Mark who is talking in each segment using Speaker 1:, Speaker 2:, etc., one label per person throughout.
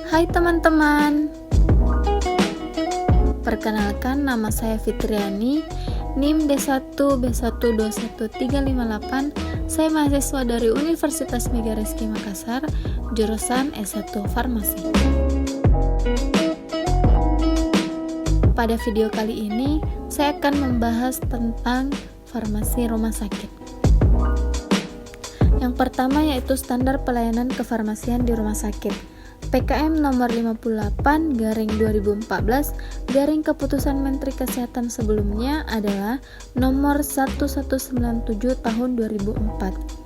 Speaker 1: Hai teman-teman, perkenalkan nama saya Fitriani, NIM D1 B1211358. Saya mahasiswa dari Universitas Megarizky Makassar, jurusan S1 Farmasi. Pada video kali ini, saya akan membahas tentang farmasi rumah sakit. Yang pertama yaitu standar pelayanan kefarmasian di rumah sakit. PKM nomor 58/2014 garing keputusan Menteri Kesehatan sebelumnya adalah nomor 1197 tahun 2004.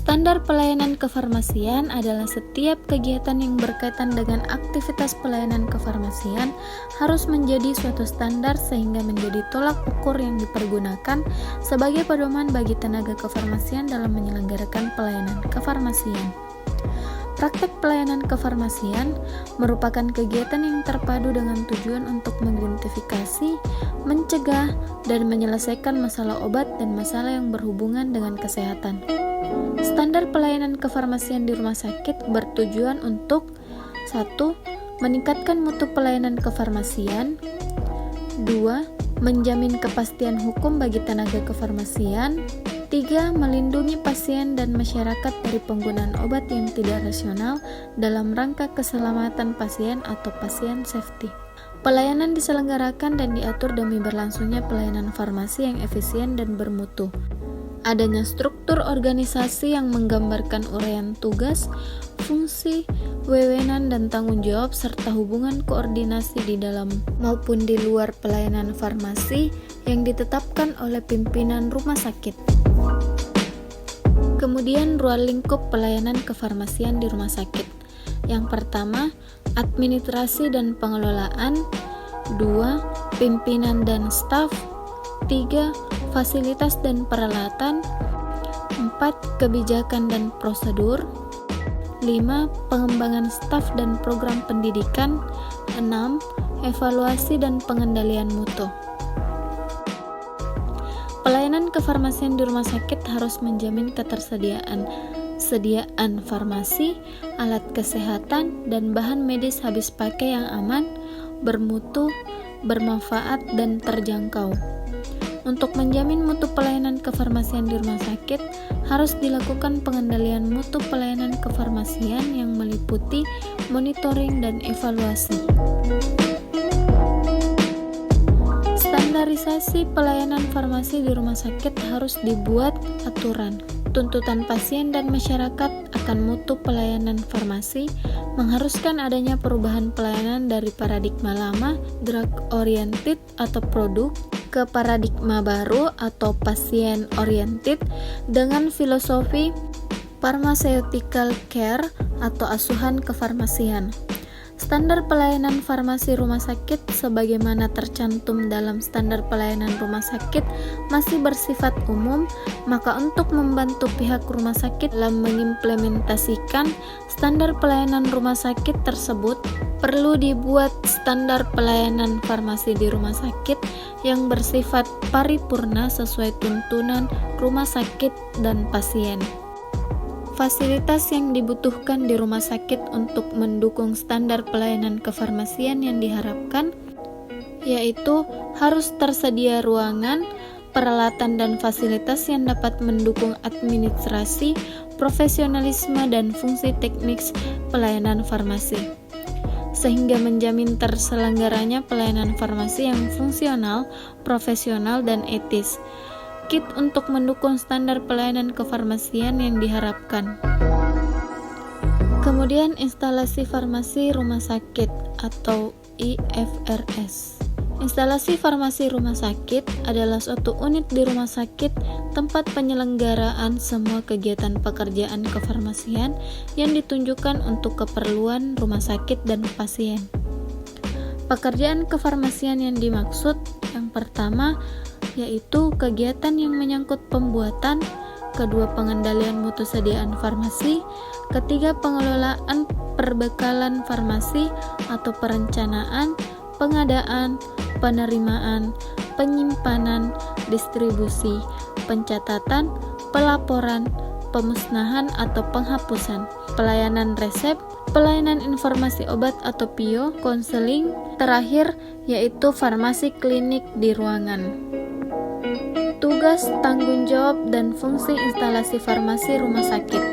Speaker 1: Standar pelayanan kefarmasian adalah setiap kegiatan yang berkaitan dengan aktivitas pelayanan kefarmasian harus menjadi suatu standar sehingga menjadi tolak ukur yang dipergunakan sebagai pedoman bagi tenaga kefarmasian dalam menyelenggarakan pelayanan kefarmasian. Praktek pelayanan kefarmasian merupakan kegiatan yang terpadu dengan tujuan untuk mengidentifikasi, mencegah, dan menyelesaikan masalah obat dan masalah yang berhubungan dengan kesehatan. Standar pelayanan kefarmasian di rumah sakit bertujuan untuk 1. Meningkatkan mutu pelayanan kefarmasian. 2. Menjamin kepastian hukum bagi tenaga kefarmasian. 3. Melindungi pasien dan masyarakat dari penggunaan obat yang tidak rasional dalam rangka keselamatan pasien atau pasien safety. Pelayanan diselenggarakan dan diatur demi berlangsungnya pelayanan farmasi yang efisien dan bermutu. Adanya struktur organisasi yang menggambarkan uraian tugas, fungsi, wewenang dan tanggung jawab serta hubungan koordinasi di dalam maupun di luar pelayanan farmasi yang ditetapkan oleh pimpinan rumah sakit. Kemudian ruang lingkup pelayanan kefarmasian di rumah sakit. Yang pertama, administrasi dan pengelolaan. 2. Pimpinan dan staf. 3. Fasilitas dan peralatan. 4. Kebijakan dan prosedur. 5. Pengembangan staf dan program pendidikan. 6. Evaluasi dan pengendalian mutu. Pelayanan kefarmasian di rumah sakit harus menjamin ketersediaan farmasi, alat kesehatan, dan bahan medis habis pakai yang aman, bermutu, bermanfaat, dan terjangkau. Untuk menjamin mutu pelayanan kefarmasian di rumah sakit, harus dilakukan pengendalian mutu pelayanan kefarmasian yang meliputi monitoring dan evaluasi. Standarisasi pelayanan farmasi di rumah sakit harus dibuat aturan. Tuntutan pasien dan masyarakat akan mutu pelayanan farmasi mengharuskan adanya perubahan pelayanan dari paradigma lama, drug oriented atau produk, ke paradigma baru atau pasien oriented dengan filosofi pharmaceutical care atau asuhan kefarmasian. Standar pelayanan farmasi rumah sakit sebagaimana tercantum dalam standar pelayanan rumah sakit masih bersifat umum, maka untuk membantu pihak rumah sakit dalam mengimplementasikan standar pelayanan rumah sakit tersebut, perlu dibuat standar pelayanan farmasi di rumah sakit yang bersifat paripurna sesuai tuntunan rumah sakit dan pasien. Fasilitas yang dibutuhkan di rumah sakit untuk mendukung standar pelayanan kefarmasian yang diharapkan, yaitu harus tersedia ruangan, peralatan dan fasilitas yang dapat mendukung administrasi, profesionalisme dan fungsi teknis pelayanan farmasi, sehingga menjamin terselenggaranya pelayanan farmasi yang fungsional, profesional, dan etis. Kit untuk mendukung standar pelayanan kefarmasian yang diharapkan. Kemudian instalasi farmasi rumah sakit atau IFRS. Instalasi farmasi rumah sakit adalah suatu unit di rumah sakit tempat penyelenggaraan semua kegiatan pekerjaan kefarmasian yang ditunjukkan untuk keperluan rumah sakit dan pasien. Pekerjaan kefarmasian yang dimaksud yang pertama yaitu kegiatan yang menyangkut pembuatan, kedua pengendalian mutu sediaan farmasi, ketiga pengelolaan perbekalan farmasi atau perencanaan, pengadaan, penerimaan, penyimpanan, distribusi, pencatatan, pelaporan, pemusnahan atau penghapusan, pelayanan resep, pelayanan informasi obat atau PIO, konseling, terakhir yaitu farmasi klinik di ruangan. Tugas, tanggung jawab, dan fungsi instalasi farmasi rumah sakit.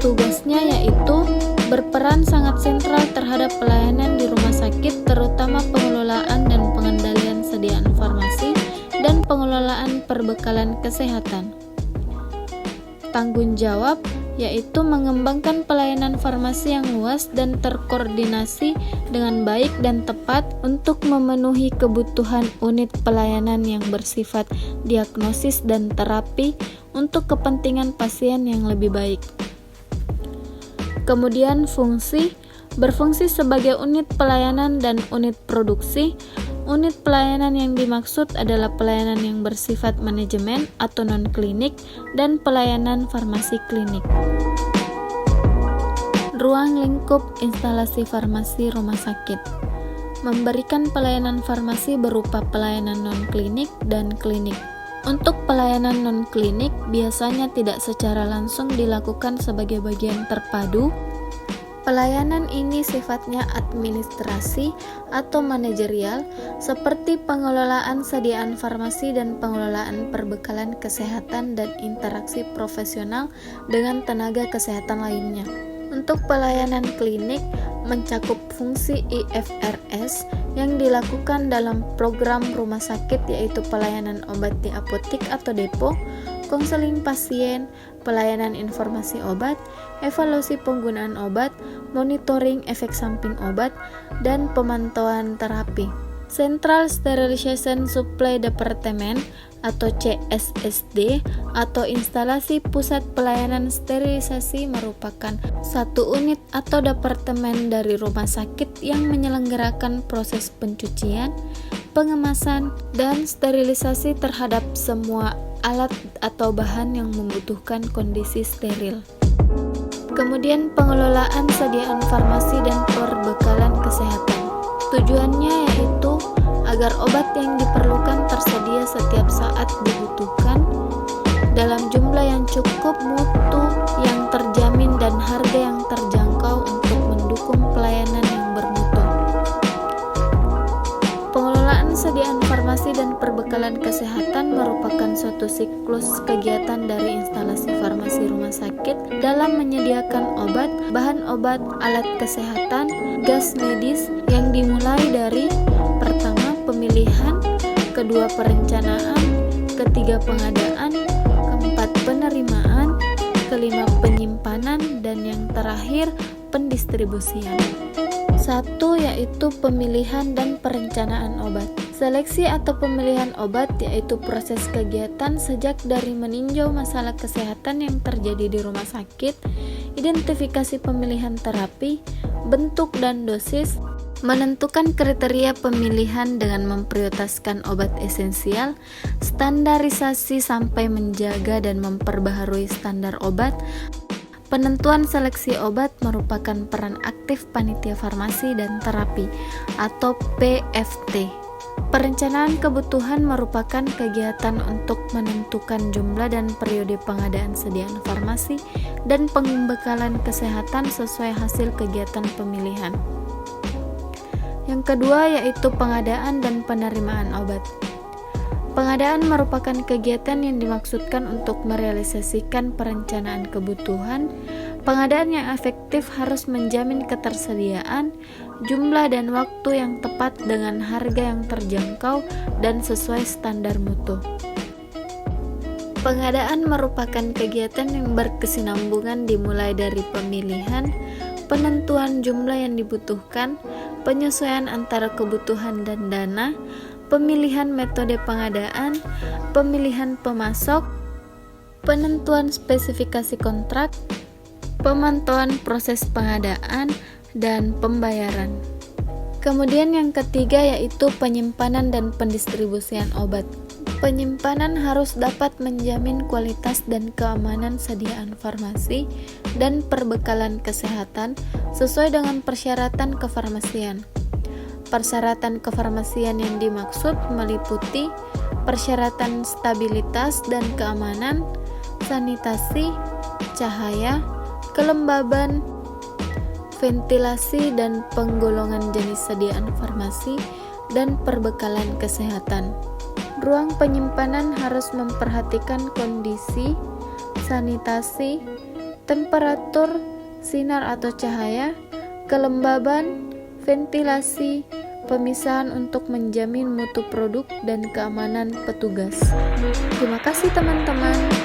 Speaker 1: Tugasnya yaitu berperan sangat sentral terhadap pelayanan di rumah sakit, terutama pengelolaan dan pengendalian sediaan farmasi dan pengelolaan perbekalan kesehatan. Tanggung jawab yaitu mengembangkan pelayanan farmasi yang luas dan terkoordinasi dengan baik dan tepat untuk memenuhi kebutuhan unit pelayanan yang bersifat diagnosis dan terapi untuk kepentingan pasien yang lebih baik. Kemudian fungsi, berfungsi sebagai unit pelayanan dan unit produksi. Unit pelayanan yang dimaksud adalah pelayanan yang bersifat manajemen atau non-klinik dan pelayanan farmasi klinik. Ruang lingkup instalasi farmasi rumah sakit memberikan pelayanan farmasi berupa pelayanan non-klinik dan klinik. Untuk pelayanan non-klinik biasanya tidak secara langsung dilakukan sebagai bagian terpadu. Pelayanan ini sifatnya administrasi atau manajerial, seperti pengelolaan sediaan farmasi dan pengelolaan perbekalan kesehatan dan interaksi profesional dengan tenaga kesehatan lainnya. Untuk pelayanan klinik mencakup fungsi IFRS yang dilakukan dalam program rumah sakit, yaitu pelayanan obat di apotik atau depo, konseling pasien, pelayanan informasi obat, evaluasi penggunaan obat, monitoring efek samping obat, dan pemantauan terapi. Central Sterilization Supply Department atau CSSD atau instalasi pusat pelayanan sterilisasi merupakan satu unit atau departemen dari rumah sakit yang menyelenggarakan proses pencucian, pengemasan, dan sterilisasi terhadap semua alat atau bahan yang membutuhkan kondisi steril. Kemudian pengelolaan sediaan farmasi dan perbekalan kesehatan. Tujuannya yaitu agar obat yang diperlukan tersedia setiap saat dibutuhkan dalam jumlah yang cukup, mutu yang terjamin, dan harga yang terjangkau untuk mendukung pelayanan yang bermutu. Pengelolaan sediaan farmasi dan perbekalan kesehatan merupakan suatu siklus kegiatan dari instalasi farmasi rumah sakit dalam menyediakan obat, bahan obat, alat kesehatan, gas medis yang dimulai dari pertama pemilihan, kedua perencanaan, ketiga pengadaan, keempat penerimaan, kelima penyimpanan, dan yang terakhir pendistribusian. 1 yaitu pemilihan dan perencanaan obat. Seleksi atau pemilihan obat yaitu proses kegiatan sejak dari meninjau masalah kesehatan yang terjadi di rumah sakit, identifikasi pemilihan terapi, bentuk dan dosis, menentukan kriteria pemilihan dengan memprioritaskan obat esensial, standarisasi sampai menjaga dan memperbaharui standar obat. Penentuan seleksi obat merupakan peran aktif panitia farmasi dan terapi atau PFT. Perencanaan kebutuhan merupakan kegiatan untuk menentukan jumlah dan periode pengadaan sediaan farmasi dan pembekalan kesehatan sesuai hasil kegiatan pemilihan. Yang kedua yaitu pengadaan dan penerimaan obat. Pengadaan merupakan kegiatan yang dimaksudkan untuk merealisasikan perencanaan kebutuhan. Pengadaan yang efektif harus menjamin ketersediaan, jumlah dan waktu yang tepat dengan harga yang terjangkau dan sesuai standar mutu. Pengadaan merupakan kegiatan yang berkesinambungan dimulai dari pemilihan, penentuan jumlah yang dibutuhkan, penyesuaian antara kebutuhan dan dana, pemilihan metode pengadaan, pemilihan pemasok, penentuan spesifikasi kontrak, pemantauan proses pengadaan, dan pembayaran. Kemudian yang ketiga yaitu penyimpanan dan pendistribusian obat. Penyimpanan harus dapat menjamin kualitas dan keamanan sediaan farmasi dan perbekalan kesehatan sesuai dengan persyaratan kefarmasian. Persyaratan kefarmasian yang dimaksud meliputi persyaratan stabilitas dan keamanan, sanitasi, cahaya, kelembaban, ventilasi dan penggolongan jenis sediaan farmasi, dan perbekalan kesehatan. Ruang penyimpanan harus memperhatikan kondisi, sanitasi, temperatur, sinar atau cahaya, kelembaban, ventilasi, pemisahan untuk menjamin mutu produk dan keamanan petugas. Terima kasih teman-teman.